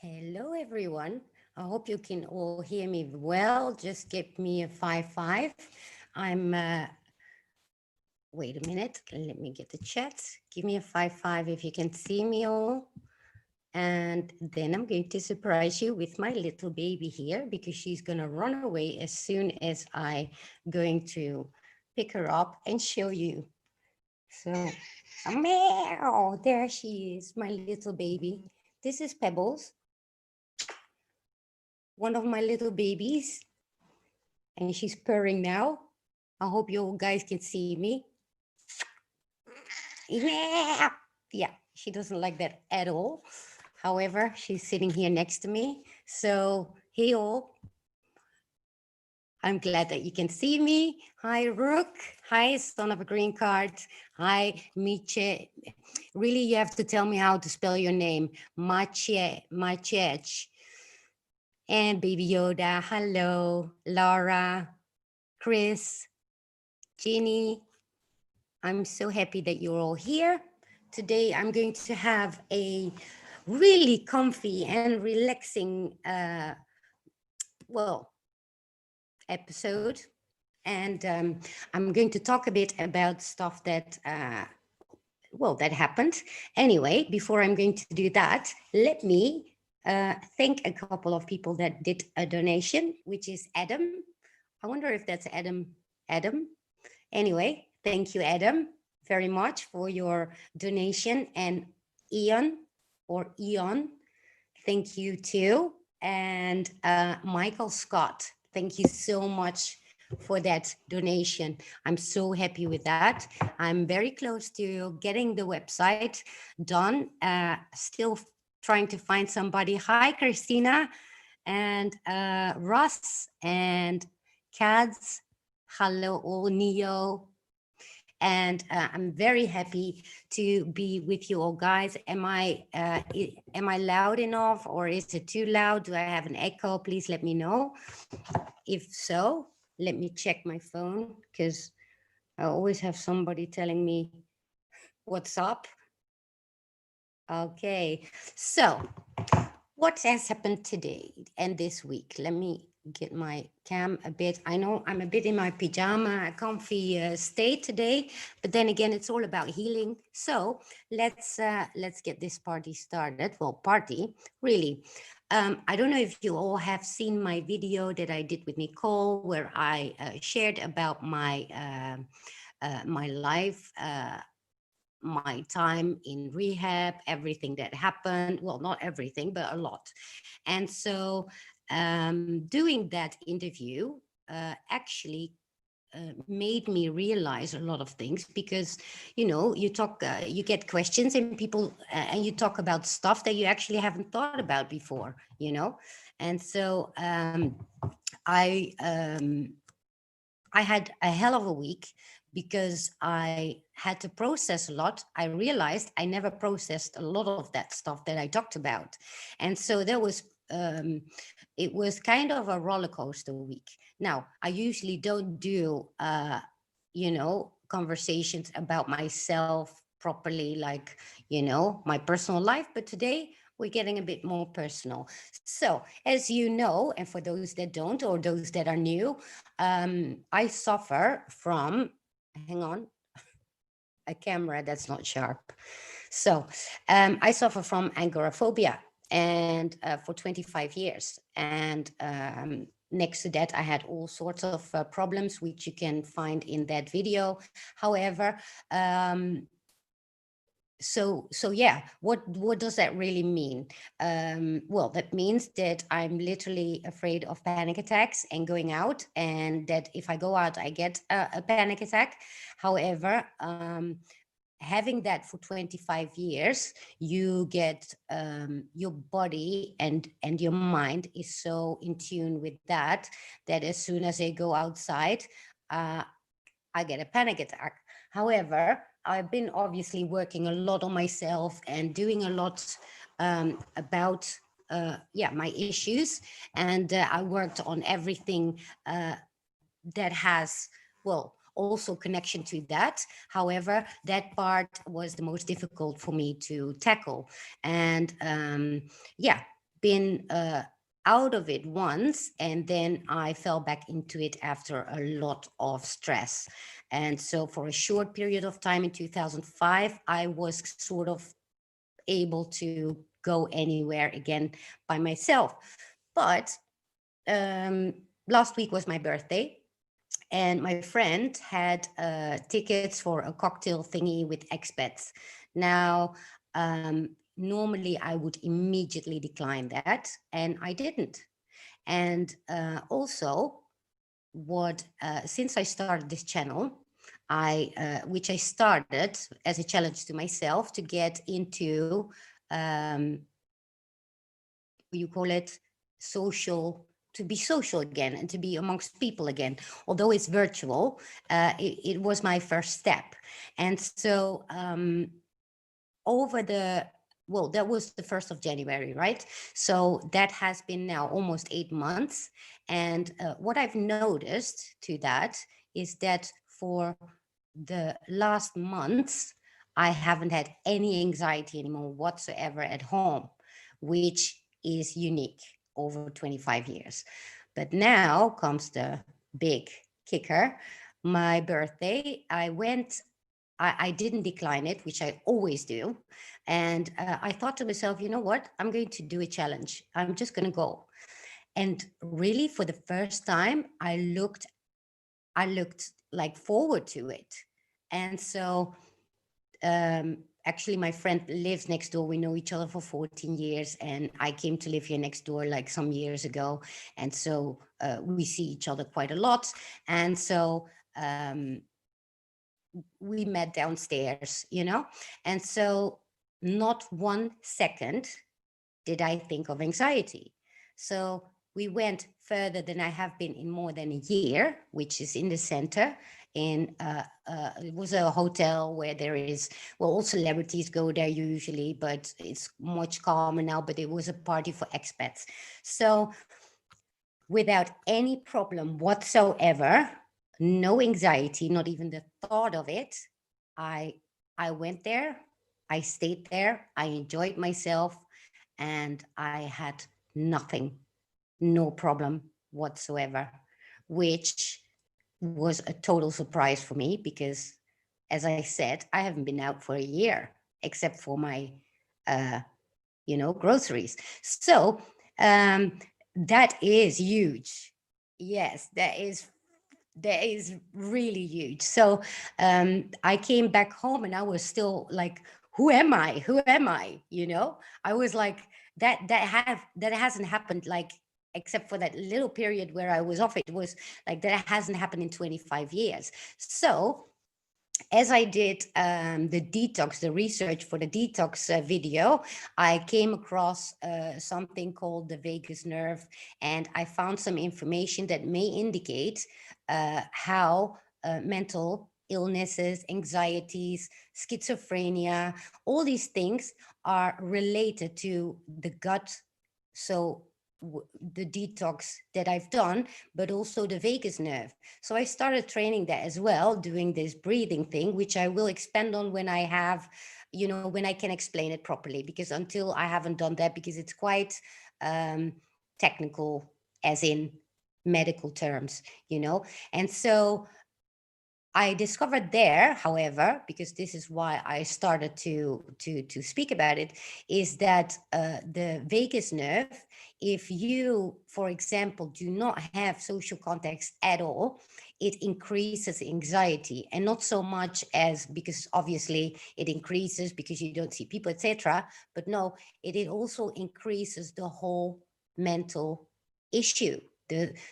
Hello, everyone. I hope you can all hear me well. Just give me a 5-5. I'm, wait a minute. Let me get the chat. Give me a 5-5 if you can see me all. And then I'm going to surprise you with my little baby here because she's going to run away as soon as I going to pick her up and show you. So, meow, there she is, my little baby. This is Pebbles, one of my little babies, and she's purring now. I hope you guys can see me. Yeah, yeah, she doesn't like that at all. However, she's sitting here next to me. So, hey all, I'm glad that you can see me. Hi, Rook. Hi, son of a green card. Hi, Miche. Really, you have to tell me how to spell your name. Machech. And Baby Yoda. Hello, Laura, Chris, Ginny. I'm so happy that you're all here. Today, I'm going to have a really comfy and relaxing, well, episode. And I'm going to talk a bit about stuff that, that happened. Anyway, before I'm going to do that, let me thank a couple of people that did a donation, which is Adam. I wonder if that's Adam. Adam. Anyway, thank you, Adam, very much for your donation. And Ian or Eon, thank you too. And Michael Scott, thank you so much for that donation. I'm so happy with that. I'm very close to getting the website done. Still trying to find somebody. Hi, Christina and Russ and Cads. Hello, all Neo. And I'm very happy to be with you all, guys. Am I loud enough, or is it too loud? Do I have an echo? Please let me know. If so, let me check my phone, because I always have somebody telling me what's up. Okay, so what has happened today and this week? Let me get my cam a bit. I know I'm a bit in my pajama, a comfy state today, but then again, it's all about healing. So let's get this party started. Well, party, really. I don't know if you all have seen my video that I did with Nicole, where I shared about my life. My time in rehab, everything that happened. Well, not everything, but a lot. And so doing that interview actually made me realize a lot of things, because you get questions and people and you talk about stuff that you actually haven't thought about before, and so I had a hell of a week because I had to process a lot. I realized I never processed a lot of that stuff that I talked about. And so it was kind of a roller coaster week. Now, I usually don't do, conversations about myself properly, like, my personal life. But today we're getting a bit more personal. So, as you know, and for those that don't, or those that are new, I suffer from, hang on, a camera that's not sharp. So I suffer from agoraphobia, and for 25 years. And next to that, I had all sorts of problems, which you can find in that video. However, so yeah, what does that really mean? Well, that means that I'm literally afraid of panic attacks and going out, and that if I go out, I get a panic attack. However, having that for 25 years, you get your body and your mind is so in tune with that, that as soon as I go outside, uh, I get a panic attack. However, I've been obviously working a lot on myself and doing a lot about my issues, and I worked on everything that has, well, also connection to that. However, that part was the most difficult for me to tackle. And yeah, been out of it once, and then I fell back into it after a lot of stress. And so for a short period of time in 2005, I was sort of able to go anywhere again by myself. But last week was my birthday, and my friend had tickets for a cocktail thingy with expats. Now, normally I would immediately decline that, and I didn't. And also, what since I started this channel, which I started as a challenge to myself to get into, you call it, social, to be social again and to be amongst people again. Although it's virtual, it was my first step. And so over the, well, that was the 1st of January, right? So that has been now almost 8 months. And what I've noticed to that is that for the last months, I haven't had any anxiety anymore whatsoever at home, which is unique over 25 years. But now comes the big kicker. My birthday, I didn't decline it, which I always do. And I thought to myself, you know what? I'm going to do a challenge. I'm just going to go. And really, for the first time, I looked like forward to it. And so actually, my friend lives next door. We know each other for 14 years, and I came to live here next door like some years ago. And so we see each other quite a lot. And so we met downstairs, you know? And so not 1 second did I think of anxiety. So we went further than I have been in more than a year, which is in the center. It was a hotel where there is, well, all celebrities go there usually, but it's much calmer now. But it was a party for expats. So without any problem whatsoever, no anxiety, not even the thought of it, I went there, I stayed there, I enjoyed myself, and I had nothing, no problem whatsoever, which was a total surprise for me because, as I said, I haven't been out for a year except for my, groceries. So that is huge. Yes, that is really huge. So I came back home and I was still like, who am I? Who am I? I was like, that hasn't happened, like, except for that little period where I was off. It was like that hasn't happened in 25 years. So as I did the research for the detox video, I came across something called the vagus nerve, and I found some information that may indicate how mental illnesses, anxieties, schizophrenia, all these things are related to the gut. So the detox that I've done, but also the vagus nerve. So I started training that as well, doing this breathing thing, which I will expand on when I have, when I can explain it properly, because until I haven't done that, because it's quite technical, as in medical terms, and so I discovered there, however, because this is why I started to speak about it, is that the vagus nerve, if you, for example, do not have social contacts at all, it increases anxiety, and not so much as, because obviously it increases because you don't see people, etc. But no, it also increases the whole mental issue.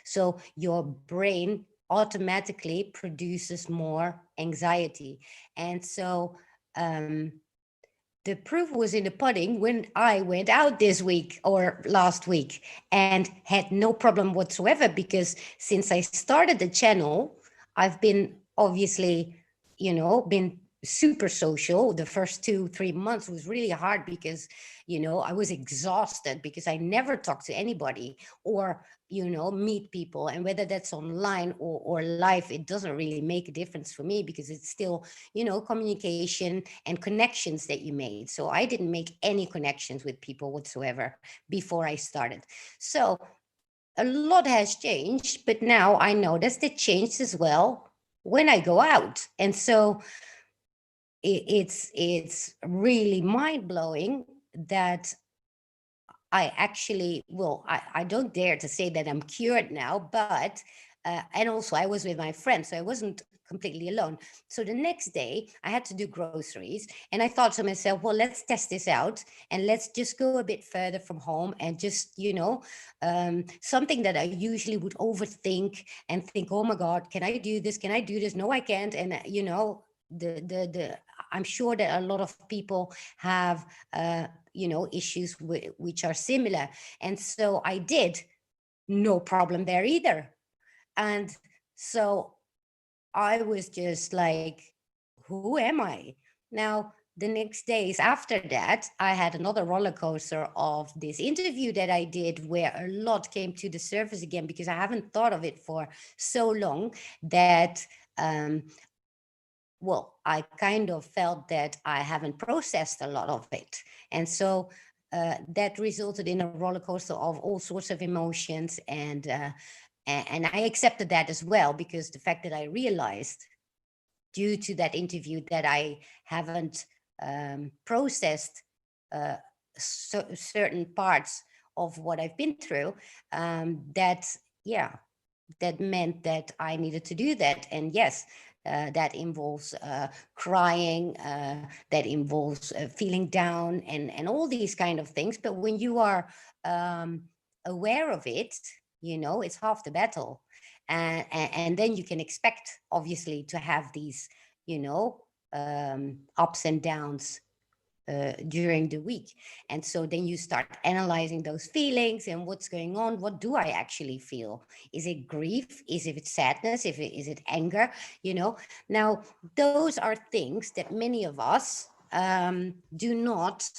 So your brain automatically produces more anxiety. And so the proof was in the pudding when I went out this week or last week and had no problem whatsoever, because since I started the channel, I've been obviously, been super social. The first 2-3 months was really hard because, you know, I was exhausted because I never talked to anybody or, you know, meet people. And whether that's online or live, it doesn't really make a difference for me because it's still, you know, communication and connections that you made. So I didn't make any connections with people whatsoever before I started. So a lot has changed, but now I notice it changed as well when I go out. And so it's really mind-blowing that I actually, well, I don't dare to say that I'm cured now, but, and also I was with my friend, so I wasn't completely alone. So the next day I had to do groceries and I thought to myself, well, let's test this out and let's just go a bit further from home and just, you know, something that I usually would overthink and think, oh my God, can I do this? Can I do this? No, I can't. And, you know, I'm sure that a lot of people have, you know, issues which are similar. And so I did, no problem there either. And so I was just like, who am I? Now, the next days after that, I had another roller coaster of this interview that I did where a lot came to the surface again because I haven't thought of it for so long that well, I kind of felt that I haven't processed a lot of it. And so that resulted in a roller coaster of all sorts of emotions. And I accepted that as well, because the fact that I realized due to that interview that I haven't processed certain parts of what I've been through, that, yeah, that meant that I needed to do that. And yes, that involves crying, that involves feeling down and all these kind of things. But when you are aware of it, you know, it's half the battle. And then you can expect, obviously, to have these, you know, ups and downs during the week. And so then you start analyzing those feelings and what's going on. What do I actually feel? Is it grief? Is it sadness? Is it anger? You know, now those are things that many of us do not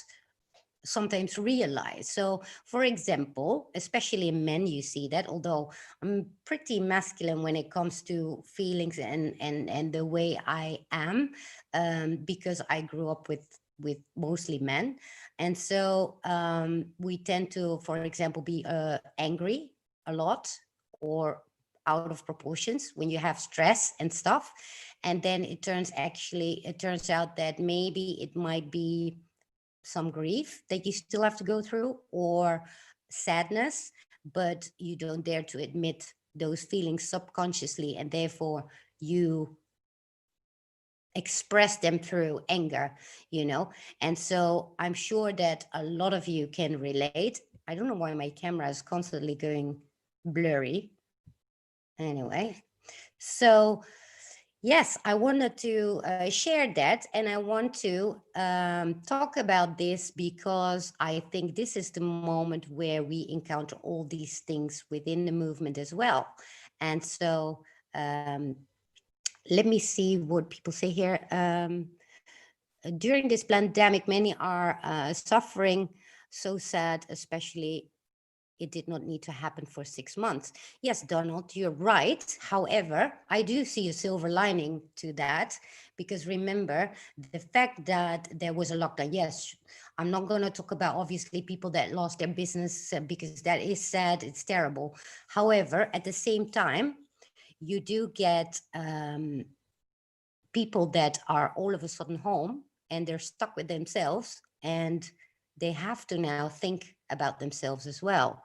sometimes realize. So for example, especially in men, you see that, although I'm pretty masculine when it comes to feelings and the way I am, because I grew up with mostly men. And so we tend to, for example, be angry a lot or out of proportions when you have stress and stuff. And then it turns out that maybe it might be some grief that you still have to go through, or sadness, but you don't dare to admit those feelings subconsciously, and therefore you express them through anger, you know. And so I'm sure that a lot of you can relate. I don't know why my camera is constantly going blurry. Anyway, so yes, I wanted to share that, and I want to talk about this because I think this is the moment where we encounter all these things within the movement as well. And so let me see what people say here. During this pandemic, many are suffering, so sad, especially it did not need to happen for 6 months. Yes, Donald, you're right. However, I do see a silver lining to that, because remember the fact that there was a lockdown. Yes, I'm not going to talk about obviously people that lost their business because that is sad. It's terrible. However, at the same time, you do get people that are all of a sudden home and they're stuck with themselves, and they have to now think about themselves as well.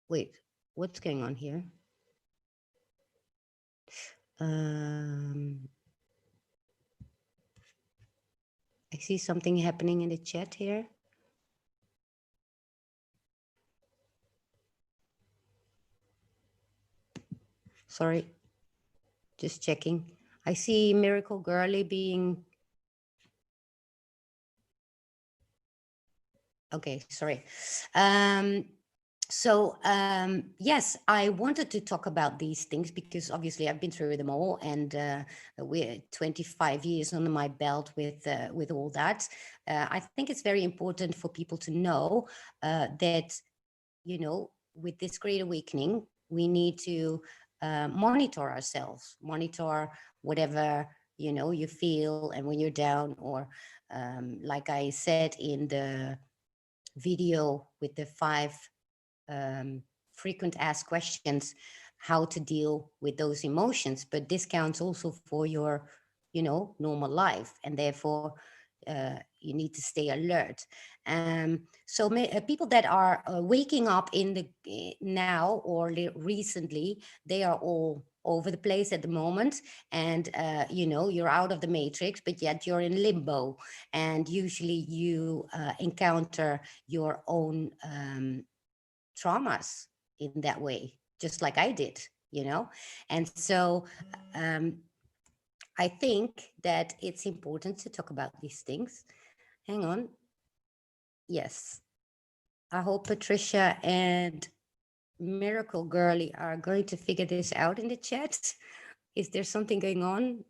Wait, what's going on here? Um, I see something happening in the chat here. Sorry, just checking. I see Miracle Girly being... Okay, sorry. So yes, I wanted to talk about these things because obviously I've been through them all, and we're 25 years under my belt with all that. I think it's very important for people to know that, you know, with this great awakening, we need to monitor ourselves, monitor whatever, you know, you feel, and when you're down, or like I said in the video with the 5 frequent asked questions, how to deal with those emotions. But this counts also for your, you know, normal life, and therefore you need to stay alert. So people that are waking up in the now or recently, they are all over the place at the moment, and you know, you're out of the matrix, but yet you're in limbo, and usually you encounter your own traumas in that way, just like I did, you know. And so um, I think that it's important to talk about these things. Hang on. Yes. I hope Patricia and Miracle Girly are going to figure this out in the chat. Is there something going on?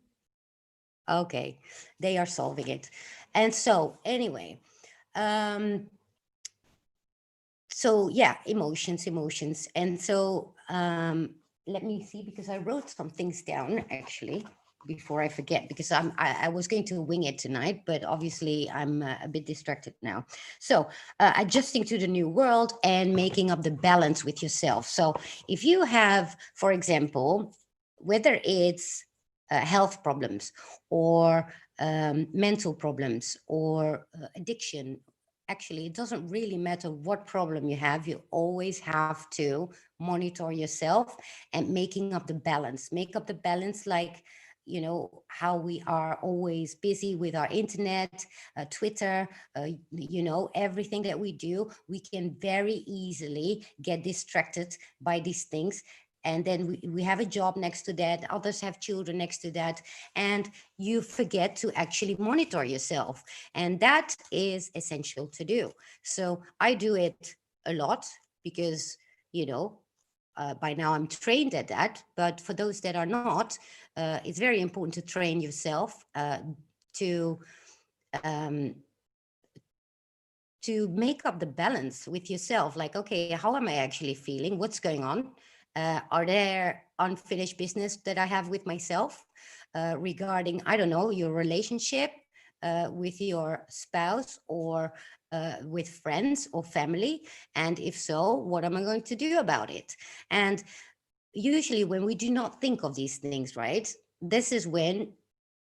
Okay, they are solving it. And so anyway, um, so yeah, emotions. And so let me see, because I wrote some things down actually before I forget, because I was going to wing it tonight, but obviously I'm a bit distracted now. So adjusting to the new world and making up the balance with yourself. So if you have, for example, whether it's health problems, or mental problems, or addiction, actually, it doesn't really matter what problem you have. You always have to monitor yourself and making up the balance. Make up the balance, like, you know, how we are always busy with our internet, Twitter, you know, everything that we do, we can very easily get distracted by these things. And then we have a job next to that, others have children next to that, and you forget to actually monitor yourself. And that is essential to do. So I do it a lot because, you know, by now I'm trained at that. But for those that are not, it's very important to train yourself to um, to make up the balance with yourself. Like, okay, how am I actually feeling? What's going on? Are there unfinished business that I have with myself regarding, I don't know, your relationship with your spouse, or with friends or family? And if so, what am I going to do about it? And usually when we do not think of these things, right, this is when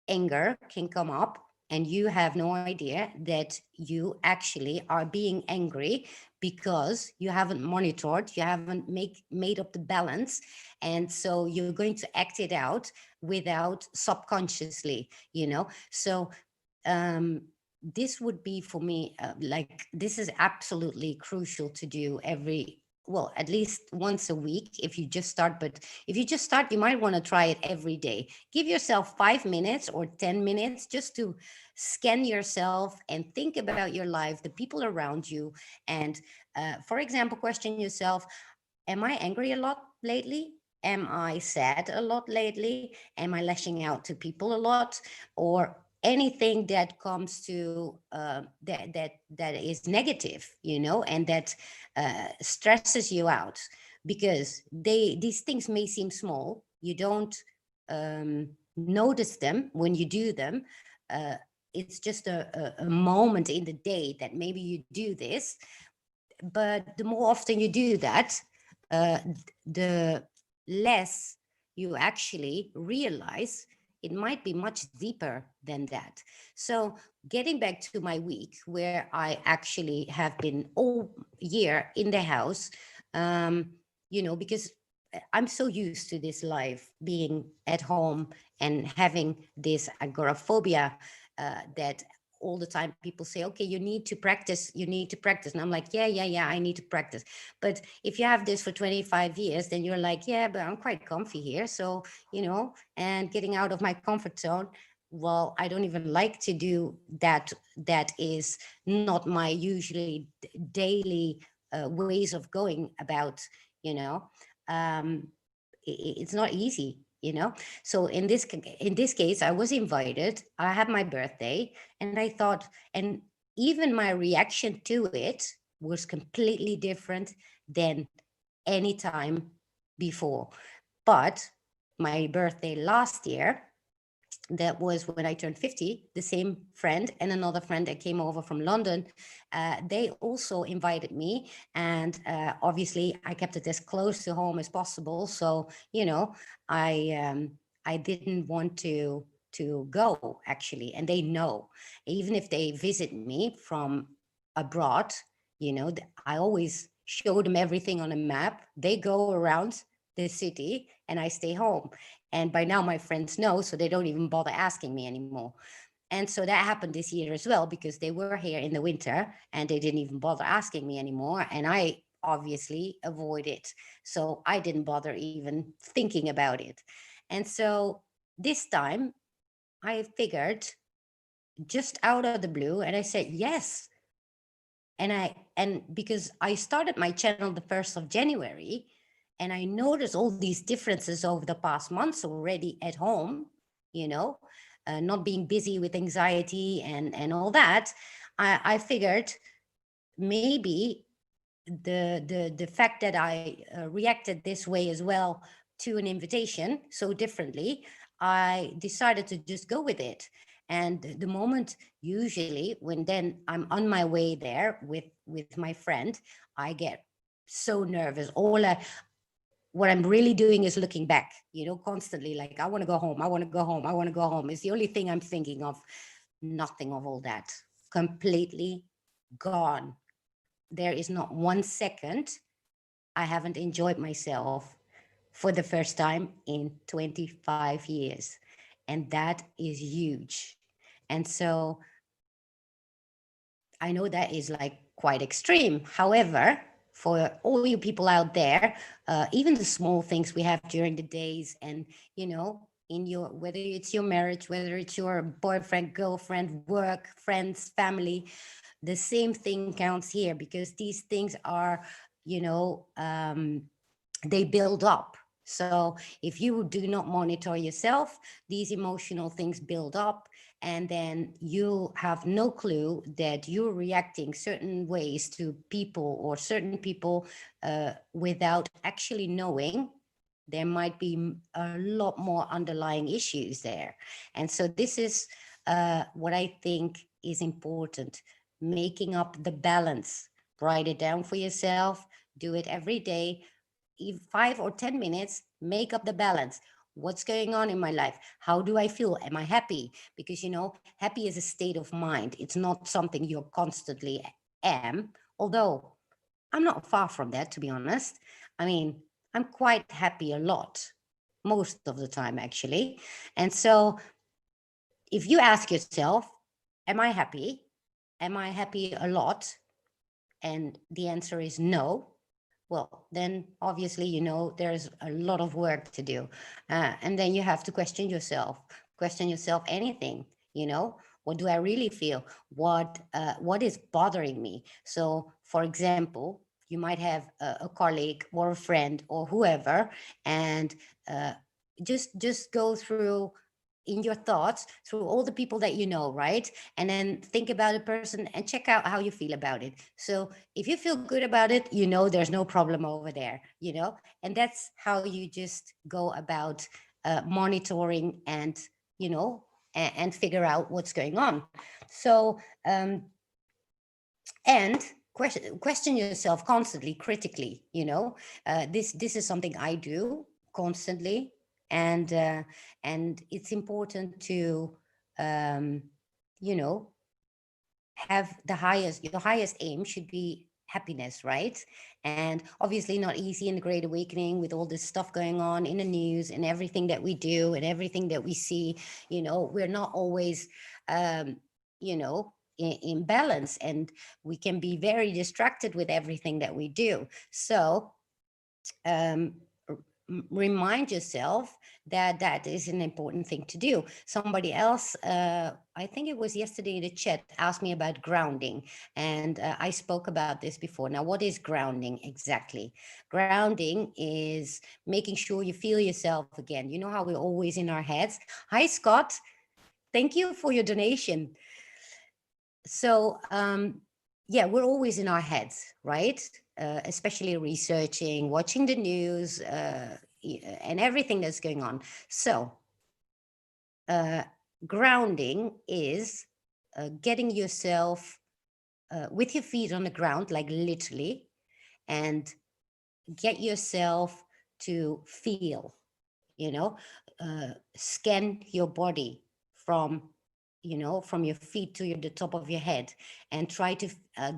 anger can come up, and you have no idea that you actually are being angry because you haven't monitored, you haven't made up the balance. And so you're going to act it out without subconsciously, you know. So um this would be for me, like, this is absolutely crucial to do every, well, at least once a week if you just start. But if you just start, you might want to try it every day. Give yourself 5 minutes or 10 minutes just to scan yourself and think about your life, the people around you. And for example, question yourself, am I angry a lot lately? Am I sad a lot lately? Am I lashing out to people a lot? Or anything that comes to that is negative, you know, and that stresses you out, because these things may seem small. You don't notice them when you do them. Uh, it's just a moment in the day that maybe you do this, but the more often you do that, uh, the less you actually realize it might be much deeper than that. So getting back to my week, where I actually have been all year in the house, you know, because I'm so used to this life, being at home and having this agoraphobia, that all the time people say, okay, you need to practice, you need to practice. And I'm like, yeah, I need to practice. But if you have this for 25 years, then you're like, yeah, but I'm quite comfy here. So, you know, and getting out of my comfort zone, well, I don't even like to do that. That is not my usually daily ways of going about, you know, um, it's not easy, you know. So in this case, I was invited. I had my birthday, and I thought, and even my reaction to it was completely different than any time before. But my birthday last year, that was when I turned 50, the same friend and another friend that came over from London, they also invited me. And obviously I kept it as close to home as possible. So, you know, I didn't want to go actually. And they know, even if they visit me from abroad, you know, I always show them everything on a map. They go around the city and I stay home. And by now my friends know, so they don't even bother asking me anymore. And so that happened this year as well, because they were here in the winter and they didn't even bother asking me anymore. And I obviously avoid it. So I didn't bother even thinking about it. And so this time I figured, just out of the blue, and I said yes. And because I started my channel the 1st of January, and I noticed all these differences over the past months already at home, you know, not being busy with anxiety and all that. I figured maybe the fact that I reacted this way as well to an invitation so differently, I decided to just go with it. And the moment, usually when then I'm on my way there with my friend, I get so nervous. What I'm really doing is looking back, you know, constantly, like, I want to go home, I want to go home, I want to go home. It's the only thing I'm thinking of. Nothing of all that. Completely gone. There is not 1 second I haven't enjoyed myself for the first time in 25 years. And that is huge. And so I know that is like quite extreme. However, for all you people out there, even the small things we have during the days, and, you know, in your, whether it's your marriage, whether it's your boyfriend, girlfriend, work, friends, family, the same thing counts here, because these things are, you know, they build up. So if you do not monitor yourself, these emotional things build up, and then you have no clue that you're reacting certain ways to people or certain people without actually knowing there might be a lot more underlying issues there. And so this is what I think is important: making up the balance. Write it down for yourself, do it every day. 5 or 10 minutes, make up the balance. What's going on in my life? How do I feel? Am I happy? Because, you know, happy is a state of mind. It's not something you're constantly am, although I'm not far from that, to be honest. I mean, I'm quite happy a lot, most of the time, actually. And so if you ask yourself, am I happy? Am I happy a lot? And the answer is no. Well, then obviously, you know, there's a lot of work to do. And then you have to question yourself anything, you know, what do I really feel? What is bothering me? So, for example, you might have a colleague or a friend or whoever, and uh, just go through in your thoughts through all the people that you know, right? And then think about a person and check out how you feel about it. So if you feel good about it, you know there's no problem over there, you know. And that's how you just go about monitoring and, you know, and figure out what's going on. So and question yourself constantly, critically, you know. This is something I do constantly. And it's important to um, you know, have your highest aim should be happiness, right? And obviously not easy in the Great Awakening, with all this stuff going on in the news and everything that we do and everything that we see. You know, we're not always you know, in balance, and we can be very distracted with everything that we do. So um remind yourself that that is an important thing to do. Somebody else, I think it was yesterday in the chat, asked me about grounding, and I spoke about this before. Now, what is grounding exactly? Grounding is making sure you feel yourself again. You know how we're always in our heads. Hi, Scott. Thank you for your donation. So, yeah, we're always in our heads, right? Especially researching, watching the news, and everything that's going on. So, grounding is getting yourself with your feet on the ground, like literally, and get yourself to feel, you know, scan your body from, you know, from your feet to the top of your head, and try to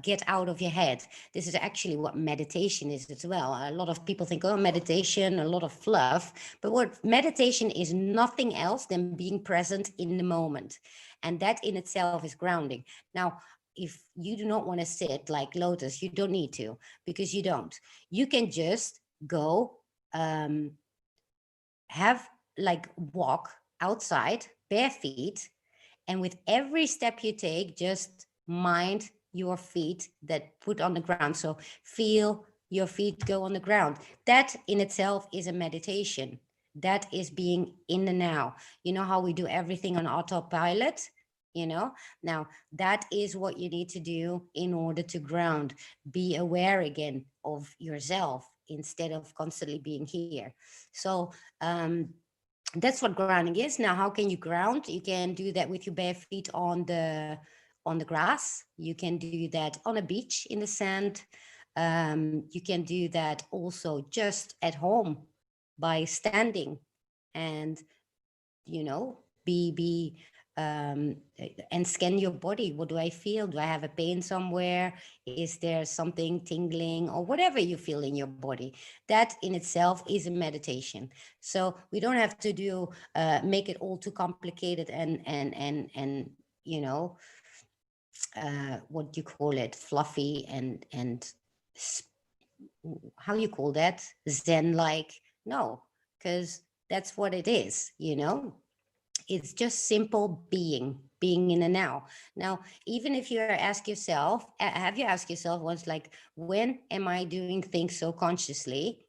get out of your head. This is actually what meditation is as well. A lot of people think, oh, meditation, a lot of fluff, but what meditation is nothing else than being present in the moment. And that in itself is grounding. Now, if you do not want to sit like Lotus, you don't need to, because you don't. You can just go have like walk outside bare feet, and with every step you take, just mind your feet that put on the ground. So feel your feet go on the ground. That in itself is a meditation. That is being in the now. You know how we do everything on autopilot? You know, now that is what you need to do in order to ground. Be aware again of yourself instead of constantly being here. So that's what grounding is. Now, how can you ground? You can do that with your bare feet on the grass. You can do that on a beach in the sand. You can do that also just at home by standing and, you know, be and scan your body. What do I feel? Do I have a pain somewhere? Is there something tingling or whatever you feel in your body? That in itself is a meditation. So we don't have to do make it all too complicated and you know, what do you call it, fluffy and how you call that, zen like. No, because that's what it is, you know. It's just simple being in the now. Now, even if you ask yourself, have you asked yourself once, like, when am I doing things so consciously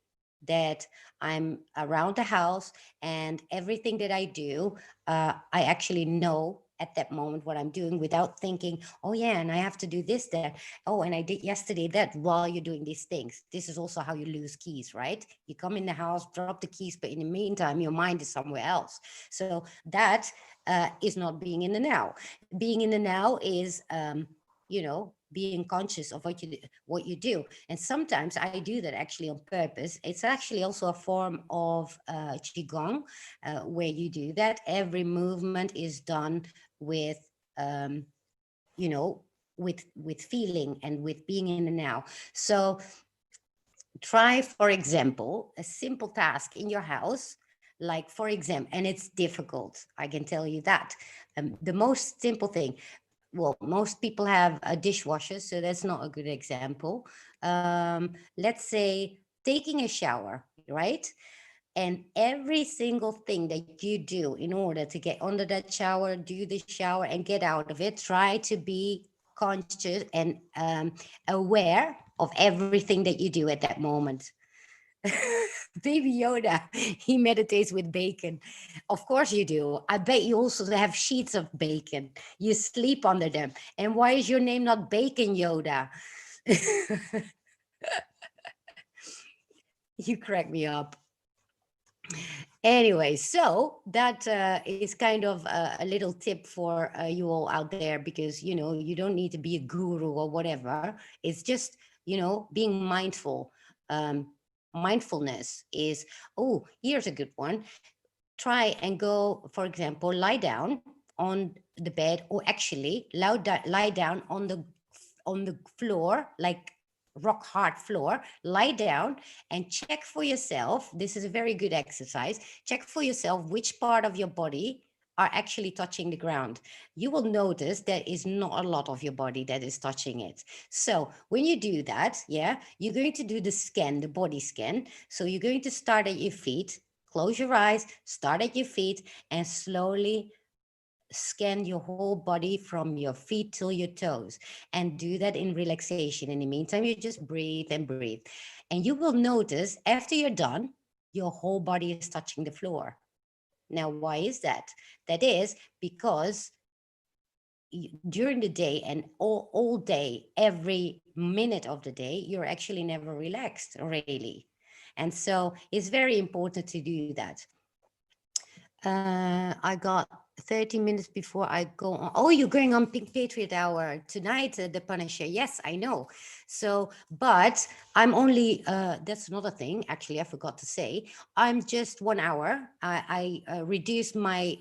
that I'm around the house and everything that I do, I actually know at that moment what I'm doing without thinking, oh yeah, and I have to do this, that, oh, and I did yesterday that, while you're doing these things. This is also how you lose keys, right? You come in the house, drop the keys, but in the meantime, your mind is somewhere else. So that is not being in the now. Being in the now is, you know, being conscious of what you do. And sometimes I do that actually on purpose. It's actually also a form of qigong, where you do that. Every movement is done with, you know, with feeling and with being in the now. So try, for example, a simple task in your house, like, for example, and it's difficult, I can tell you that. The most simple thing, well, most people have a dishwasher, so that's not a good example. Let's say taking a shower, right? And every single thing that you do in order to get under that shower, do the shower and get out of it, try to be conscious and aware of everything that you do at that moment. Baby Yoda, he meditates with bacon. Of course you do. I bet you also have sheets of bacon. You sleep under them. And why is your name not Bacon Yoda? You crack me up. Anyway, so that is kind of a little tip for you all out there, because, you know, you don't need to be a guru or whatever. It's just, you know, being mindful. Mindfulness is, oh, here's a good one. Try and go, for example, lie down on the bed, or actually lie down on the floor, like rock hard floor. Lie down and check for yourself. This is a very good exercise. Check for yourself which part of your body are actually touching the ground. You will notice there is not a lot of your body that is touching it. So when you do that, yeah, you're going to do the scan, the body scan. So you're going to start at your feet, close your eyes, start at your feet, and slowly scan your whole body from your feet till your toes, and do that in relaxation. In the meantime, you just breathe and breathe. And you will notice after you're done, your whole body is touching the floor. Now, why is that? That is because during the day and all day, every minute of the day, you're actually never relaxed, really. And so it's very important to do that. I got 30 minutes before I go on. Oh, you're going on Pink Patriot Hour tonight, the Punisher. Yes, I know. So, but I'm only, that's another thing, actually, I forgot to say. I'm just 1 hour. I reduced my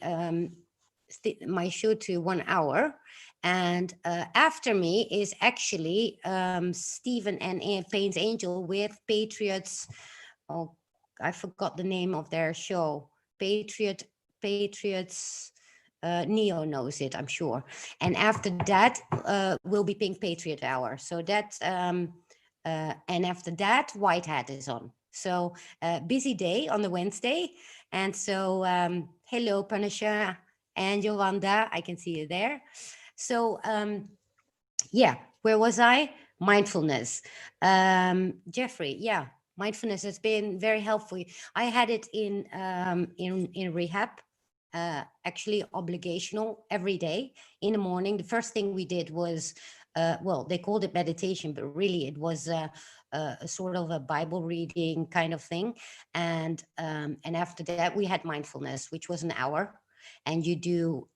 show to 1 hour. And after me is actually Stephen and Payne's Angel with Patriots. Oh, I forgot the name of their show. Patriots. Neo knows it, I'm sure. And after that will be Pink Patriot Hour. So that and after that, White Hat is on. So busy day on the Wednesday. And so hello, Punisher and Yolanda, I can see you there. So yeah, where was I? Mindfulness. Jeffrey, yeah, mindfulness has been very helpful. I had it in rehab, actually obligational every day in the morning. The first thing we did was, well, they called it meditation, but really it was a sort of a Bible reading kind of thing. And after that, we had mindfulness, which was an hour, and you do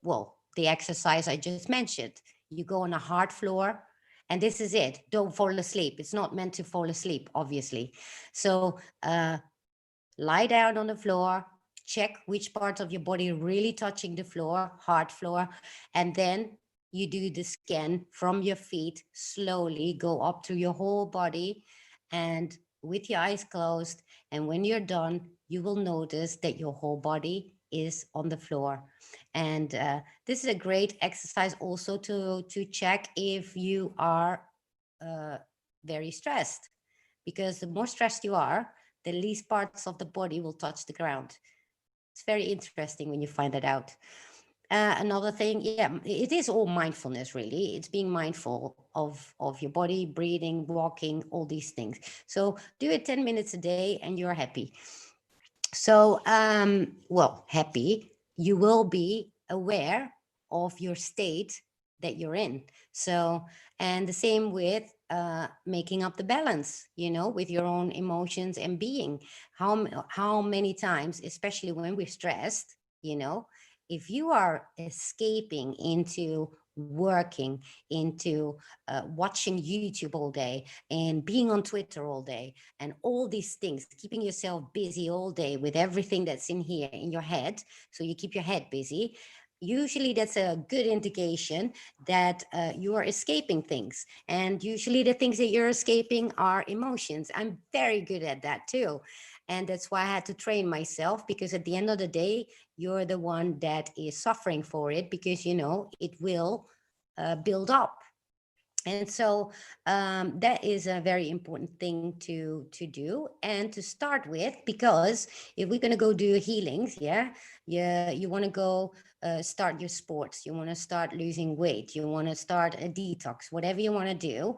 well, the exercise I just mentioned. You go on a hard floor, and this is it. Don't fall asleep. It's not meant to fall asleep, obviously. So lie down on the floor, check which parts of your body really touching the floor, hard floor, and then you do the scan from your feet, slowly go up to your whole body, and with your eyes closed. And when you're done, you will notice that your whole body is on the floor. And this is a great exercise also to check if you are very stressed, because the more stressed you are, the least parts of the body will touch the ground. It's very interesting when you find that out. Another thing, yeah, it is all mindfulness, really. It's being mindful of your body, breathing, walking, all these things. So do it 10 minutes a day and you're happy. So, well, happy, you will be aware of your state that you're in. So, and the same with making up the balance, you know, with your own emotions and being. How many times, especially when we're stressed, you know, if you are escaping into working, into watching YouTube all day and being on Twitter all day and all these things, keeping yourself busy all day with everything that's in here in your head, so you keep your head busy, usually that's a good indication that you are escaping things. And usually the things that you're escaping are emotions. I'm very good at that too. And that's why I had to train myself, because at the end of the day, you're the one that is suffering for it, because, you know, it will build up. And so that is a very important thing to do and to start with, because if we're going to go do healings, yeah, you want to go start your sports, you want to start losing weight, you want to start a detox, whatever you want to do,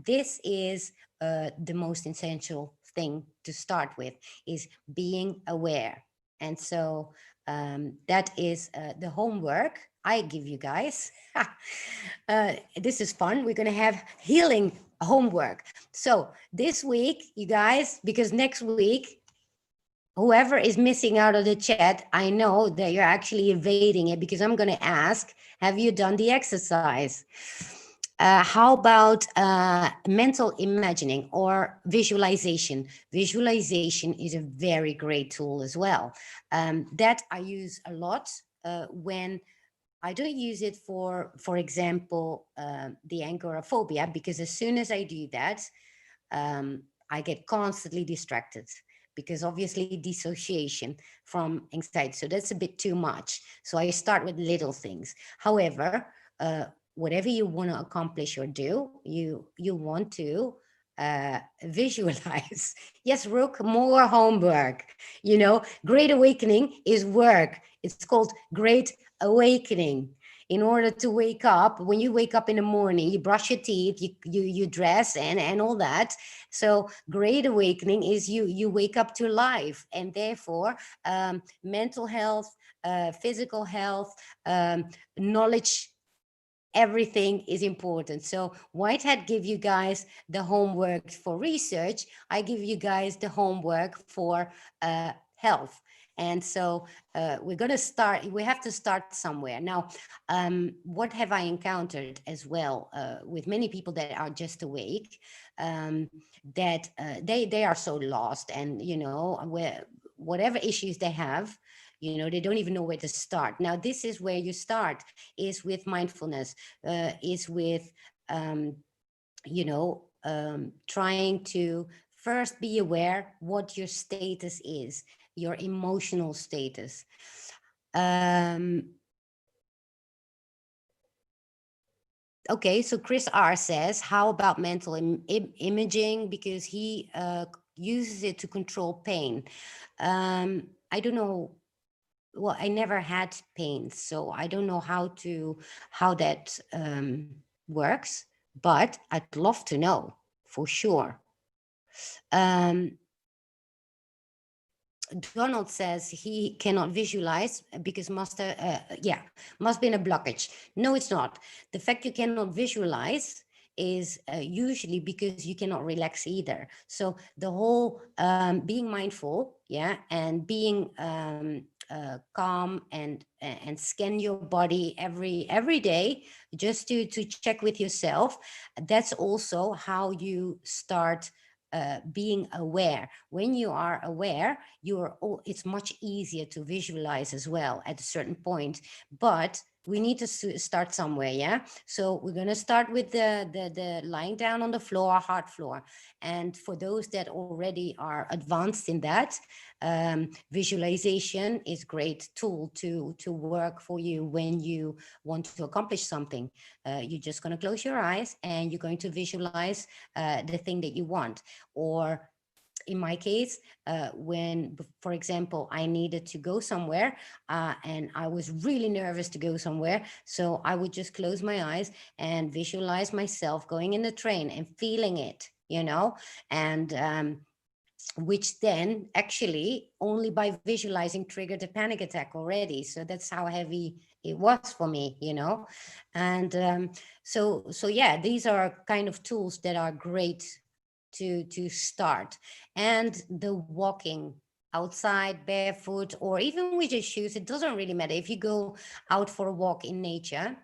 this is the most essential thing to start with, is being aware. And so that is the homework I give you guys. This is fun. We're going to have healing homework. So this week, you guys, because next week, whoever is missing out of the chat, I know that you're actually evading it, because I'm going to ask, have you done the exercise? How about mental imagining or visualization? Visualization is a very great tool as well. That I use a lot when I don't use it for example, the agoraphobia, because as soon as I do that, I get constantly distracted. because obviously dissociation from anxiety. So that's a bit too much. So I start with little things. However, whatever you want to accomplish or do, you want to visualize. Yes, Rook, more homework. You know, great awakening is work. It's called great awakening. In order to wake up, when you wake up in the morning, you brush your teeth, you dress and all that. So great awakening is you wake up to life, and therefore mental health, physical health, knowledge, everything is important. So Whitehead give you guys the homework for research. I give you guys the homework for health. And so we're going to start, we have to start somewhere. Now, what have I encountered as well with many people that are just awake, that they are so lost, and, you know, where, whatever issues they have, you know, they don't even know where to start. Now, this is where you start, is with mindfulness, is with, you know, trying to first be aware what your status is, your emotional status. Okay, so Chris R says, how about mental imaging? Because he uses it to control pain. I don't know. Well, I never had pain, so I don't know how that works, but I'd love to know for sure. Donald says he cannot visualize because must be in a blockage. No, it's not. The fact you cannot visualize is usually because you cannot relax either. So the whole being mindful, yeah, and being calm and scan your body every day just to check with yourself. That's also how you start being aware. When you are aware, it's much easier to visualize as well at a certain point. But we need to start somewhere, yeah? So we're going to start with the lying down on the floor, hard floor. And for those that already are advanced in that, visualization is great tool to work for you when you want to accomplish something. You're just going to close your eyes and you're going to visualize the thing that you want. Or in my case, when, for example, I needed to go somewhere and I was really nervous to go somewhere, so I would just close my eyes and visualize myself going in the train and feeling it, you know, and which then actually only by visualizing triggered a panic attack already. So that's how heavy it was for me, you know. And so yeah, these are kind of tools that are great to start. And the walking outside barefoot or even with your shoes, it doesn't really matter. If you go out for a walk in nature,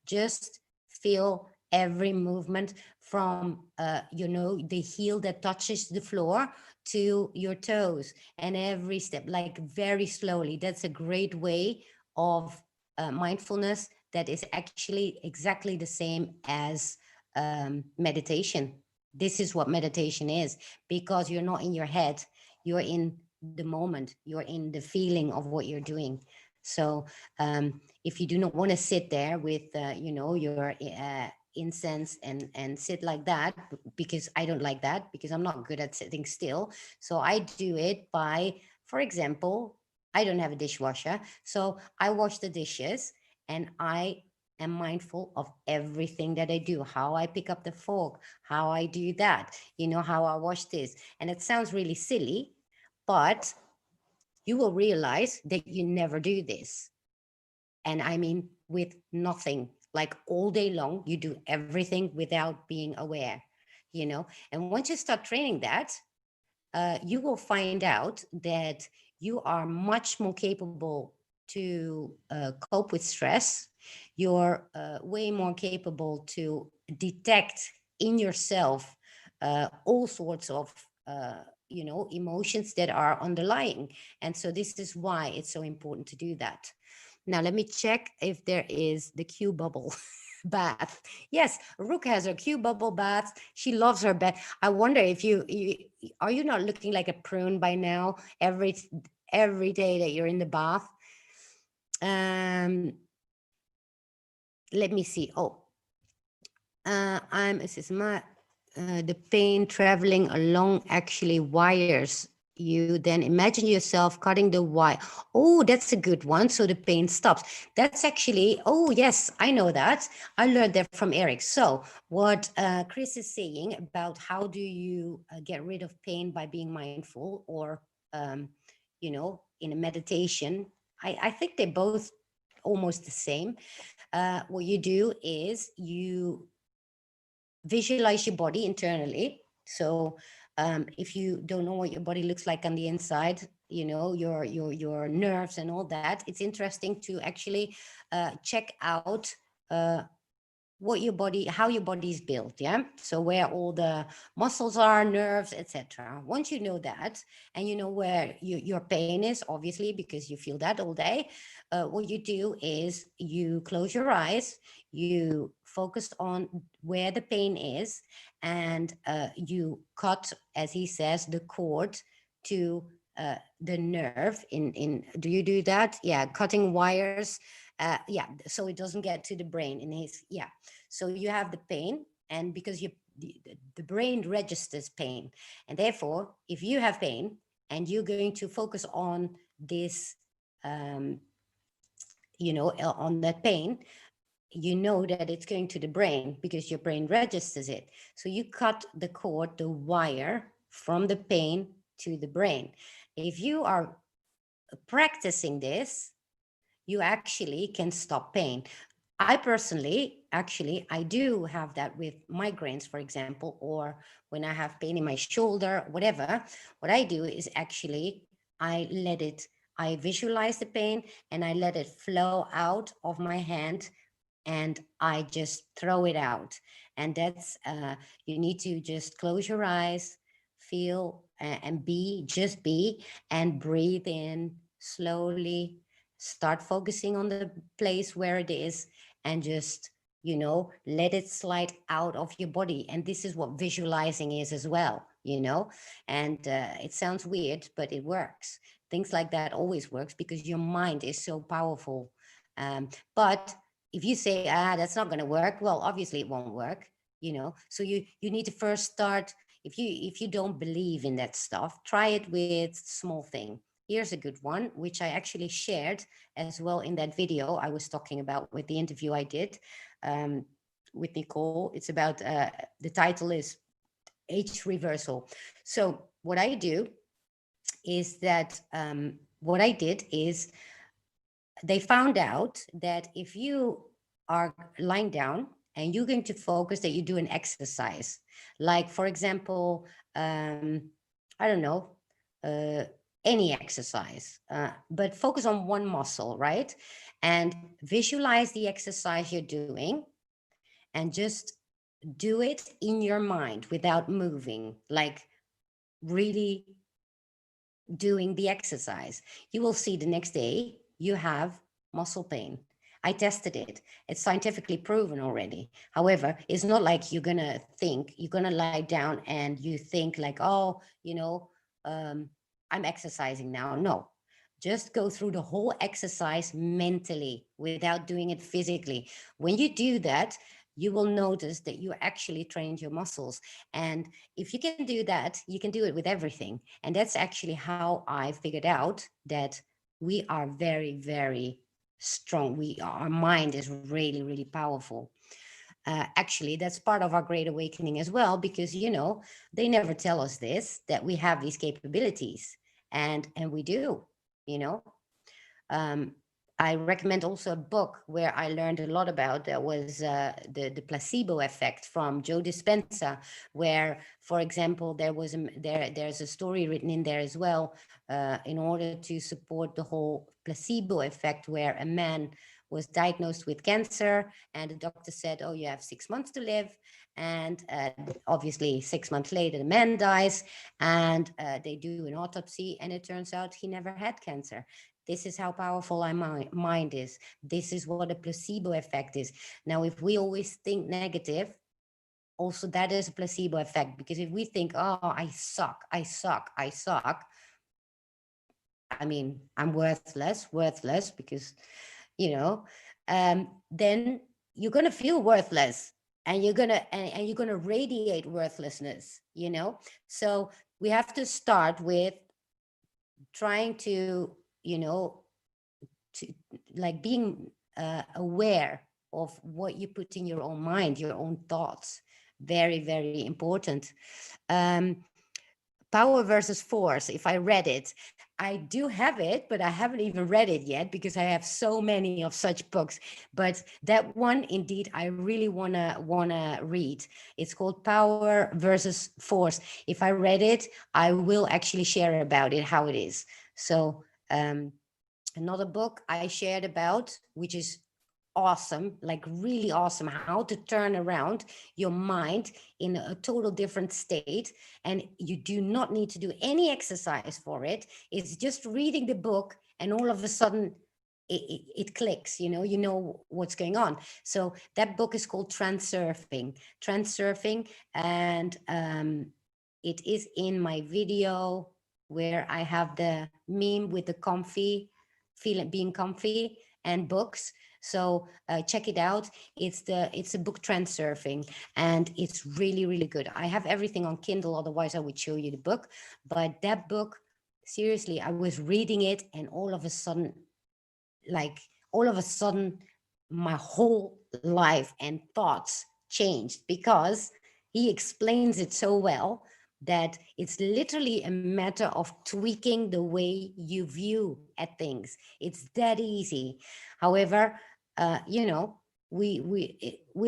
just feel every movement from you know, the heel that touches the floor to your toes, and every step, like very slowly. That's a great way of mindfulness that is actually exactly the same as meditation. This is what meditation is, because you're not in your head, you're in the moment, you're in the feeling of what you're doing. So if you do not want to sit there with you know, your incense and sit like that, because I don't like that, because I'm not good at sitting still. So I do it by, for example, I don't have a dishwasher, so I wash the dishes and I am mindful of everything that I do, how I pick up the fork, how I do that, you know, how I wash this. And it sounds really silly, but you will realize that you never do this. And I mean, with nothing, like all day long, you do everything without being aware, you know. And once you start training that, you will find out that you are much more capable to cope with stress. You're way more capable to detect in yourself all sorts of you know, emotions that are underlying. And so this is why it's so important to do that. Now let me check if there is the Q bubble. bath. Yes, Rook has her cute bubble baths. She loves her bath. I wonder if you are you not looking like a prune by now every day that you're in the bath. Um, let me see. Oh, this is my the pain traveling along actually wires you. Then imagine yourself cutting the wire. Oh, that's a good one. So the pain stops. That's actually, oh yes, I know that. I learned that from Eric. So what Chris is saying about how do you get rid of pain by being mindful, or um, you know, in a meditation, I think they're both almost the same. What you do is you visualize your body internally. So if you don't know what your body looks like on the inside, you know, your nerves and all that, it's interesting to actually check out what your body, how your body is built. Yeah, so where all the muscles are, nerves, etc. Once you know that, and you know where your pain is, obviously, because you feel that all day, what you do is you close your eyes, you focus on where the pain is, and you cut, as he says, the cord to the nerve in do you do that? Yeah, cutting wires. Yeah, so it doesn't get to the brain in his. Yeah, so you have the pain, and because the brain registers pain, and therefore if you have pain and you're going to focus on this, um, on that pain, you know that it's going to the brain because your brain registers it. So you cut the cord, the wire from the pain to the brain. If you are practicing this, you actually can stop pain. I personally, actually, I do have that with migraines, for example, or when I have pain in my shoulder, whatever. What I do is actually, I visualize the pain and I let it flow out of my hand, and I just throw it out. And that's, you need to just close your eyes, feel, and just be, and breathe in slowly. Start focusing on the place where it is, and just, let it slide out of your body. And this is what visualizing is as well, and it sounds weird, but it works. Things like that always works because your mind is so powerful. But if you say, that's not going to work, well, obviously it won't work. So you need to first start. If you don't believe in that stuff, try it with small thing. Here's a good one, which I actually shared as well in that video I was talking about with the interview I did, um, with Nicole. It's about, the title is age reversal. So what I do is that, what I did is, they found out that if you are lying down and you're going to focus that you do an exercise, like for example, I don't know, uh, any exercise, but focus on one muscle, right? And visualize the exercise you're doing, and just do it in your mind without moving, like really doing the exercise. You will see the next day you have muscle pain. I tested it. It's scientifically proven already. However, it's not like you're gonna lie down and you think like, oh, I'm exercising now. No, just go through the whole exercise mentally without doing it physically. When you do that, you will notice that you actually trained your muscles. And if you can do that, you can do it with everything. And that's actually how I figured out that we are very, very strong. Our mind is really, really powerful. Actually, that's part of our great awakening as well, because they never tell us this, that we have these capabilities, and we do. You know, um, I recommend also a book where I learned a lot about, that was the placebo effect from Joe Dispenza, where, for example, there's a story written in there as well, in order to support the whole placebo effect, where a man was diagnosed with cancer and the doctor said, oh, you have 6 months to live. And obviously 6 months later, the man dies, and they do an autopsy and it turns out he never had cancer. This is how powerful our mind is. This is what a placebo effect is. Now, if we always think negative, also that is a placebo effect, because if we think, oh, I suck, I suck, I suck, I mean, I'm worthless, because, you know, then you're going to feel worthless, and you're going to radiate worthlessness, you know? So we have to start with trying to, you know, to like being aware of what you put in your own mind, your own thoughts. Very, very important. Um, Power versus Force. If I read it, I do have it, but I haven't even read it yet because I have so many of such books. But that one, indeed, I really wanna read. It's called Power versus Force. If I read it, I will actually share about it, how it is. So another book I shared about, which is awesome, like really awesome, how to turn around your mind in a total different state. And you do not need to do any exercise for it. It's just reading the book, and all of a sudden it clicks, you know what's going on. So that book is called Transurfing, and it is in my video where I have the meme with the comfy, being comfy, and books. So check it out. It's a book, Transurfing, and it's really, really good. I have everything on Kindle, otherwise I would show you the book. But that book, seriously, I was reading it, and all of a sudden, my whole life and thoughts changed, because he explains it so well that it's literally a matter of tweaking the way you view at things. It's that easy. However, you know, we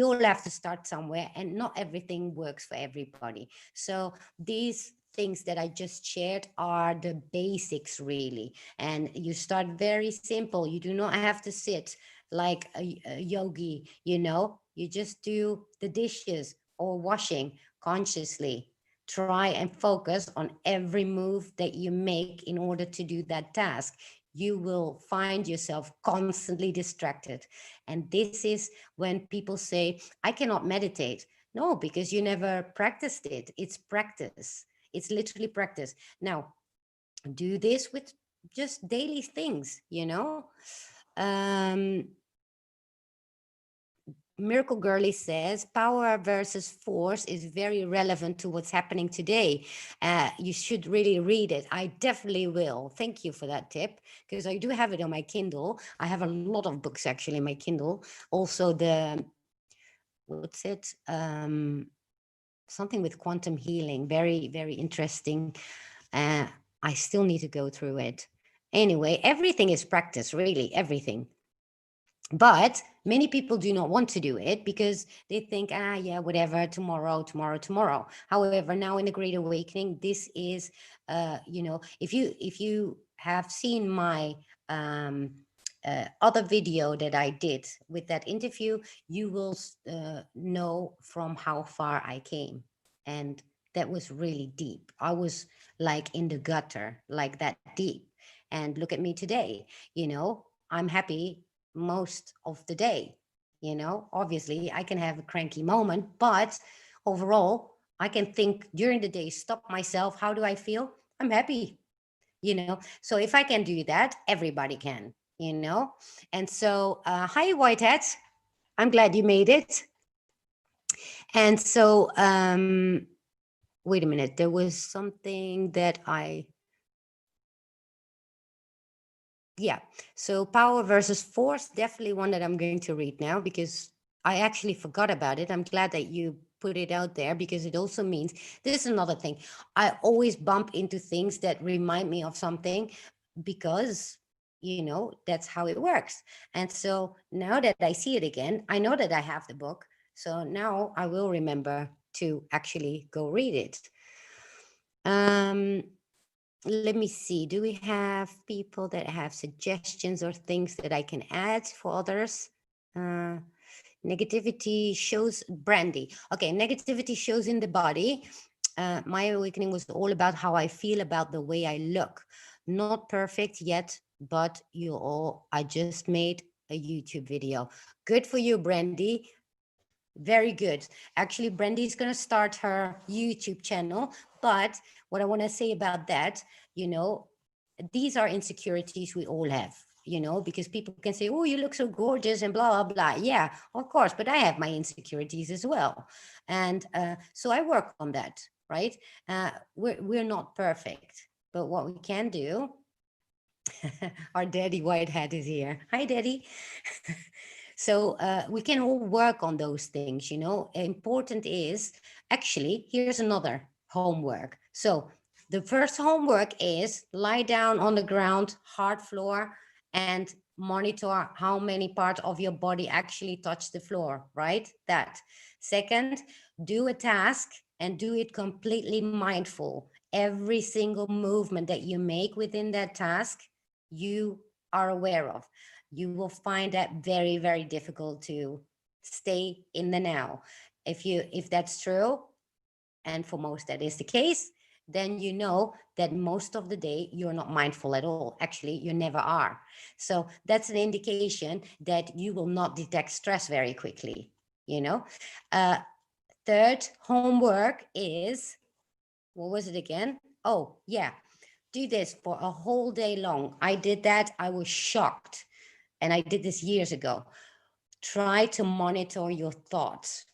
all have to start somewhere, and not everything works for everybody. So these things that I just shared are the basics, really. And you start very simple. You do not have to sit like a yogi, you know, you just do the dishes or washing consciously. Try and focus on every move that you make in order to do that task. You will find yourself constantly distracted. And this is when people say, I cannot meditate. No, because you never practiced it. It's practice. It's literally practice. Now, do this with just daily things, you know. Um, Miracle Girly says power versus force is very relevant to what's happening today. You should really read it. I definitely will. Thank you for that tip, because I do have it on my Kindle. I have a lot of books actually in my Kindle. Also what's it? Something with quantum healing. Very, very interesting. I still need to go through it. Anyway, everything is practice, really, everything. But many people do not want to do it because they think, yeah, whatever, tomorrow. However, now in the Great Awakening, this is, you know, if you have seen my other video that I did with that interview, you will know from how far I came. And that was really deep. I was like in the gutter, like that deep. And look at me today, you know, I'm happy most of the day. You know, obviously I can have a cranky moment, but overall I can think during the day, stop myself, how do I feel? I'm happy, you know. So if I can do that, everybody can, you know. And so hi Whitehead, I'm glad you made it. And so wait a minute, there was something that yeah, so power versus force, definitely one that I'm going to read now, because I actually forgot about it. I'm glad that you put it out there, because it also means, this is another thing, I always bump into things that remind me of something, because you know that's how it works. And so now that I see it again, I know that I have the book, so now I will remember to actually go read it. Let me see, do we have people that have suggestions or things that I can add for others? Negativity shows, Brandy. Okay, negativity shows in the body. My awakening was all about how I feel about the way I look. Not perfect yet, but I just made a YouTube video. Good for you, Brandy. Very good. Actually, Brandy is going to start her YouTube channel. But what I want to say about that, these are insecurities we all have, because people can say, oh, you look so gorgeous and blah, blah, blah. Yeah, of course. But I have my insecurities as well. And so I work on that, right? We're not perfect. But what we can do, our daddy Whitehead is here. Hi, daddy. So we can all work on those things, Important is, actually, here's another homework. So the first homework is lie down on the ground, hard floor, and monitor how many parts of your body actually touch the floor, right? That. Second, do a task and do it completely mindful. Every single movement that you make within that task, you are aware of. You will find that very, very difficult to stay in the now. If that's true, and for most that is the case, then you know that most of the day you're not mindful at all. Actually, you never are. So that's an indication that you will not detect stress very quickly, Uh, third homework is, what was it again? Oh, yeah. Do this for a whole day long. I did that. I was shocked. And I did this years ago. Try to monitor your thoughts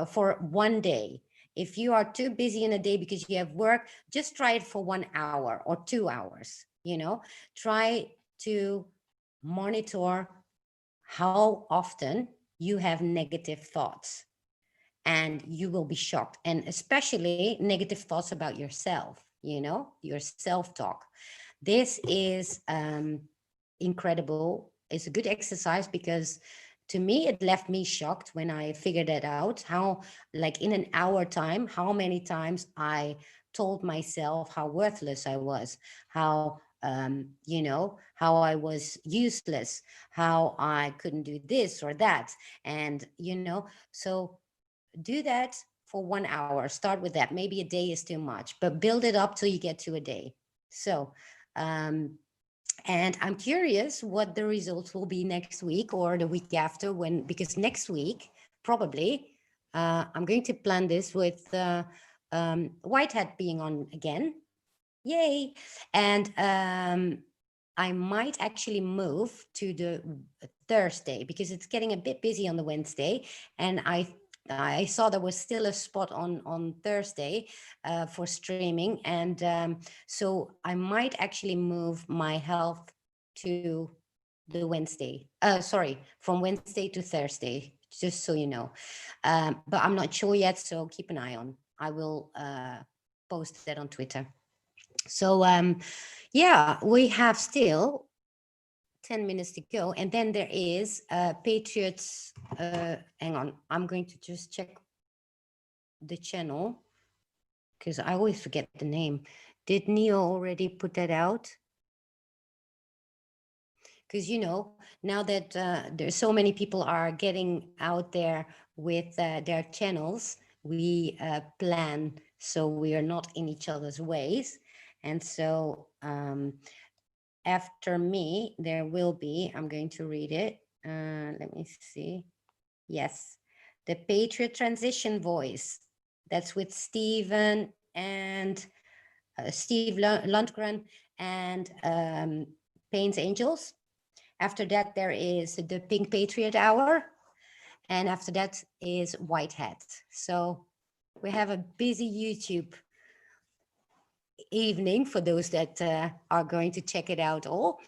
for one day. If you are too busy in a day because you have work, just try it for 1 hour or 2 hours. Try to monitor how often you have negative thoughts, and you will be shocked. And especially negative thoughts about yourself, your self-talk. This is incredible. It's a good exercise because to me, it left me shocked when I figured it out, how, like in an hour time, how many times I told myself how worthless I was, how, how I was useless, how I couldn't do this or that. And, so do that for 1 hour. Start with that. Maybe a day is too much, but build it up till you get to a day. So, and I'm curious what the results will be next week or the week after, because next week, probably, I'm going to plan this with Whitehead being on again. Yay. And I might actually move to the Thursday because it's getting a bit busy on the Wednesday. And I saw there was still a spot on Thursday for streaming. And so I might actually move my health to the Wednesday. Sorry, from Wednesday to Thursday, just so you know. But I'm not sure yet, so keep an eye on. I will post that on Twitter. So yeah, we have still 10 minutes to go. And then there is Patriots. Hang on, I'm going to just check the channel because I always forget the name. Did Neo already put that out? Because, now that there's so many people are getting out there with their channels, we plan so we are not in each other's ways. And so after me, there will be, I'm going to read it. Let me see. Yes, the Patriot Transition Voice. That's with Stephen and Steve Lundgren and Payne's Angels. After that, there is the Pink Patriot Hour. And after that is Whitehead. So we have a busy YouTube evening for those that are going to check it out all.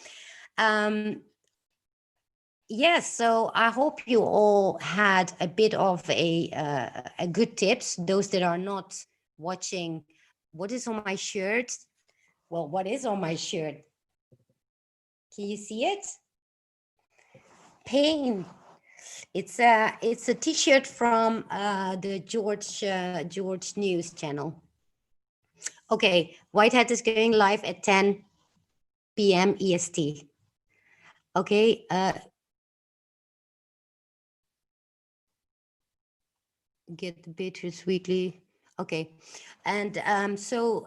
Yes, so I hope you all had a bit of a good tips. Those that are not watching, what is on my shirt? Well, what is on my shirt? Can you see it? Pain. It's a T-shirt from the George News channel. Okay, Whitehead is going live at 10 p.m. EST. Okay. Get the Patriots Weekly. Okay. And so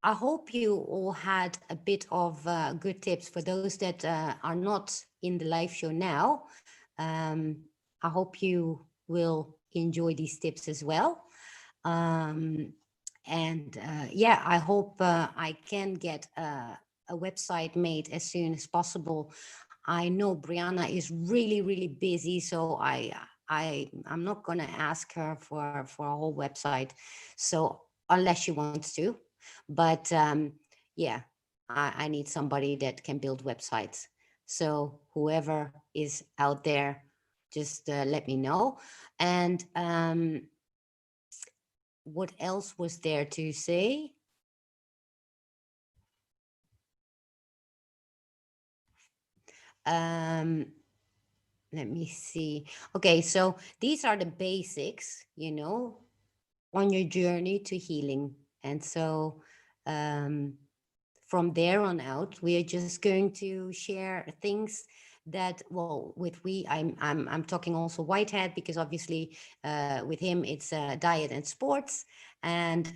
I hope you all had a bit of good tips for those that are not in the live show now. I hope you will enjoy these tips as well. And yeah, I hope I can get a website made as soon as possible. I know Brianna is really, really busy, so I'm not gonna ask her for a whole website. So unless she wants to, but yeah, I need somebody that can build websites. So whoever is out there, just let me know. And what else was there to say? Um, let me see. Okay, so these are the basics, you know, on your journey to healing. And so from there on out, we are just going to share things that, well, with we, I'm talking also Whitehead, because obviously with him it's diet and sports, and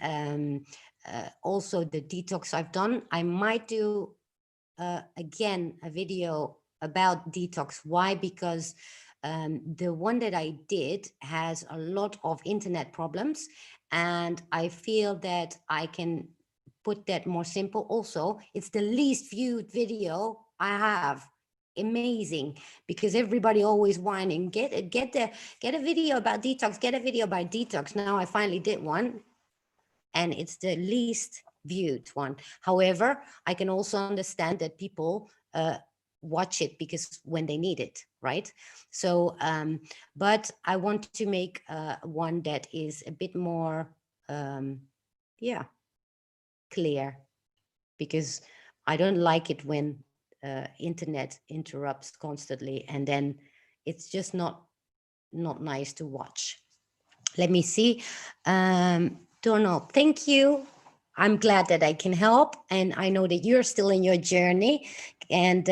also the detox I've done. I might do again a video about detox. Why? Because the one that I did has a lot of internet problems, and I feel that I can put that more simple. Also, it's the least viewed video I have. Amazing, because everybody always whining, get a video about detox, get a video about detox. Now I finally did one, and it's the least viewed one. However, I can also understand that people watch it because when they need it, right? So, but I want to make one that is a bit more, yeah, clear, because I don't like it when internet interrupts constantly, and then it's just not nice to watch. Let me see. Donald, thank you. I'm glad that I can help, and I know that you're still in your journey, and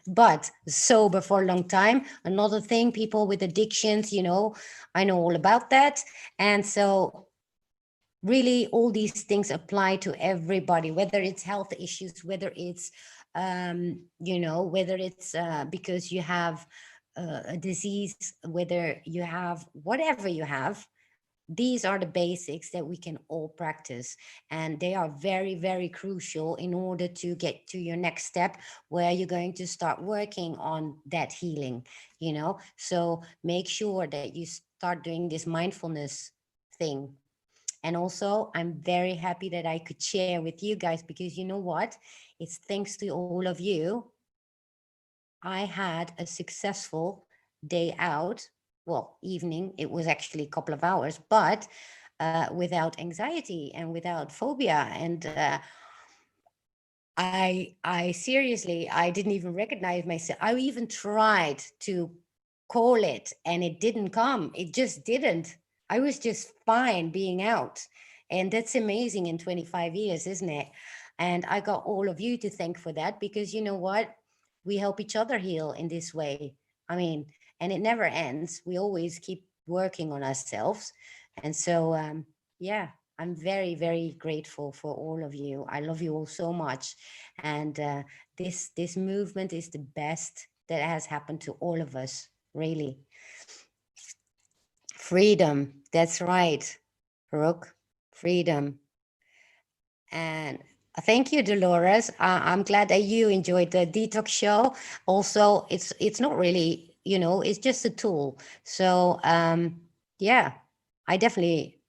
but sober for a long time. Another thing, people with addictions, you know, I know all about that, and so really all these things apply to everybody, whether it's health issues, whether it's you know, whether it's because you have a disease, whether you have whatever you have. These are the basics that we can all practice, and they are very, very crucial in order to get to your next step, where you're going to start working on that healing, you know. So make sure that you start doing this mindfulness thing. And also, I'm very happy that I could share with you guys, because you know what? It's thanks to all of you I had a successful day out. Well, evening, it was actually a couple of hours, but without anxiety and without phobia. And I seriously, I didn't even recognize myself. I even tried to call it and it didn't come. It just didn't. I was just fine being out. And that's amazing in 25 years, isn't it? And I got all of you to thank for that, because you know what? We help each other heal in this way. I mean, and it never ends. We always keep working on ourselves. And so, yeah, I'm very, very grateful for all of you. I love you all so much. And this movement is the best that has happened to all of us, really. Freedom, that's right, Rook, freedom. And thank you, Dolores. I'm glad that you enjoyed the detox show. Also, it's not really, you know, it's just a tool. So yeah, I definitely,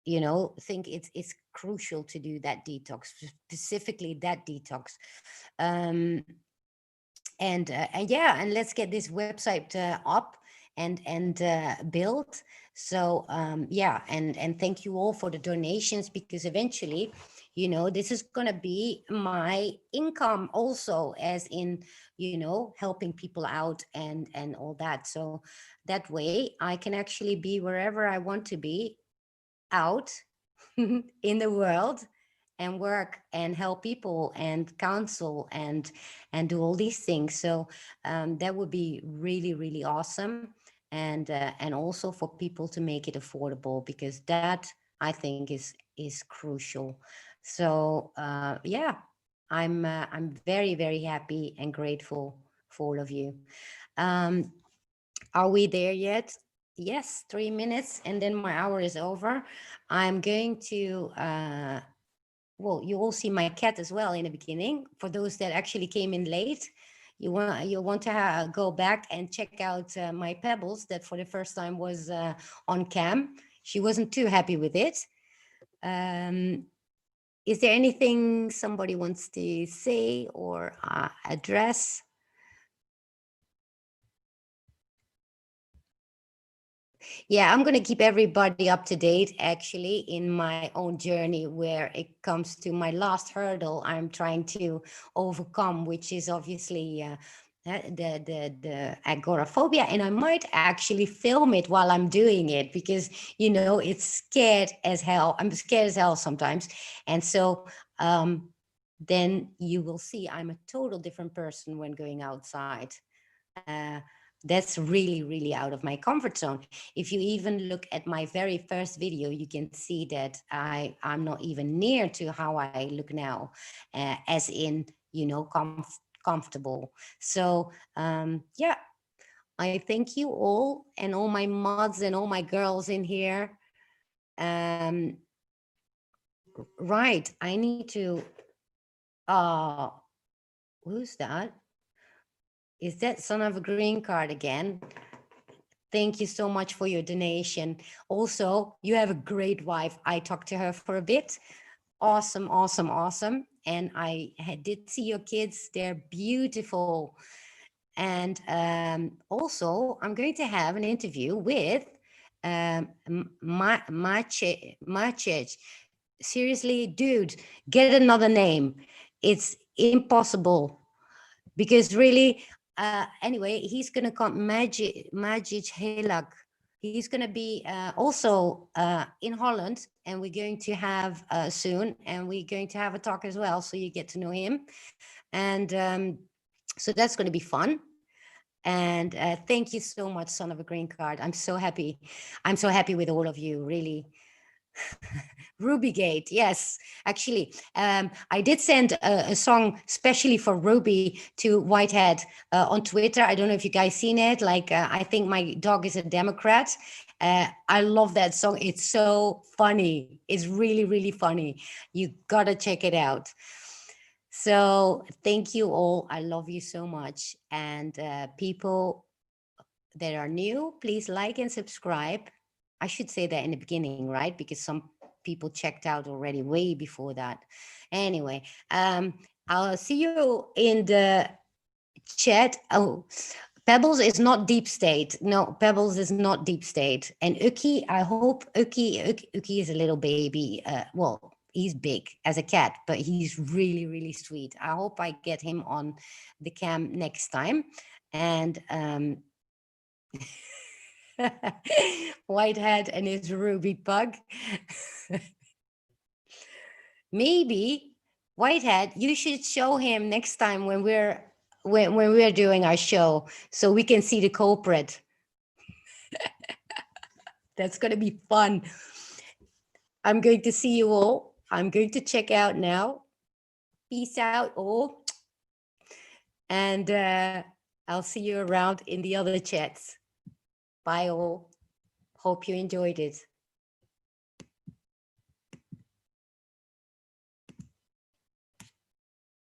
you know, think it's crucial to do that detox, specifically that detox. Um, and yeah, and let's get this website up and built. So yeah, and thank you all for the donations, because eventually, you know, this is going to be my income also, as in, you know, helping people out and all that. So that way I can actually be wherever I want to be out in the world, and work and help people and counsel and do all these things. So that would be really, really awesome. And also for people to make it affordable, because that I think is crucial. So yeah, I'm very, very happy and grateful for all of you. Um, are we there yet? Yes, 3 minutes, and then my hour is over. I'm going to well, you all see my cat as well in the beginning. For those that actually came in late, you want to go back and check out my Pebbles that for the first time was on cam. She wasn't too happy with it. Is there anything somebody wants to say or address? Yeah, I'm going to keep everybody up to date actually in my own journey where it comes to my last hurdle I'm trying to overcome, which is obviously the agoraphobia. And I might actually film it while I'm doing it because, you know, it's scared as hell. I'm scared as hell sometimes. And so then you will see I'm a total different person when going outside. That's really, really out of my comfort zone. If you even look at my very first video, you can see that I'm not even near to how I look now, as in, you know, comfortable. So yeah, I thank you all and all my mods and all my girls in here. Right, I need to, who's that? Is that son of a green card again? Thank you so much for your donation. Also, you have a great wife. I talked to her for a bit. Awesome, awesome, awesome. And I did see your kids. They're beautiful. And also, I'm going to have an interview with Maciej. Seriously, dude, get another name. It's impossible because really, anyway, he's going to come, Maciej Helag. He's going to be also in Holland, and we're going to have soon, and we're going to have a talk as well, so you get to know him. And so that's going to be fun. And thank you so much, son of a green card. I'm so happy. I'm so happy with all of you, really. Rubygate, yes. Actually, I did send a song specially for Ruby to Whitehead on Twitter. I don't know if you guys seen it. Like, I think my dog is a Democrat. I love that song. It's so funny. It's really, really funny. You gotta check it out. So thank you all. I love you so much. And people that are new, please like and subscribe. I should say that in the beginning, right? Because some people checked out already way before that. Anyway, I'll see you in the chat. Oh, Pebbles is not deep state. No, Pebbles is not deep state. And Uki, I hope Uki is a little baby. Well, he's big as a cat, but he's really, really sweet. I hope I get him on the cam next time. And Whitehead and his ruby pug. Maybe Whitehead, you should show him next time when we're doing our show, so we can see the culprit. That's gonna be fun. I'm going to see you all. I'm going to check out now. Peace out, all. And I'll see you around in the other chats. Bye, all. Hope you enjoyed it.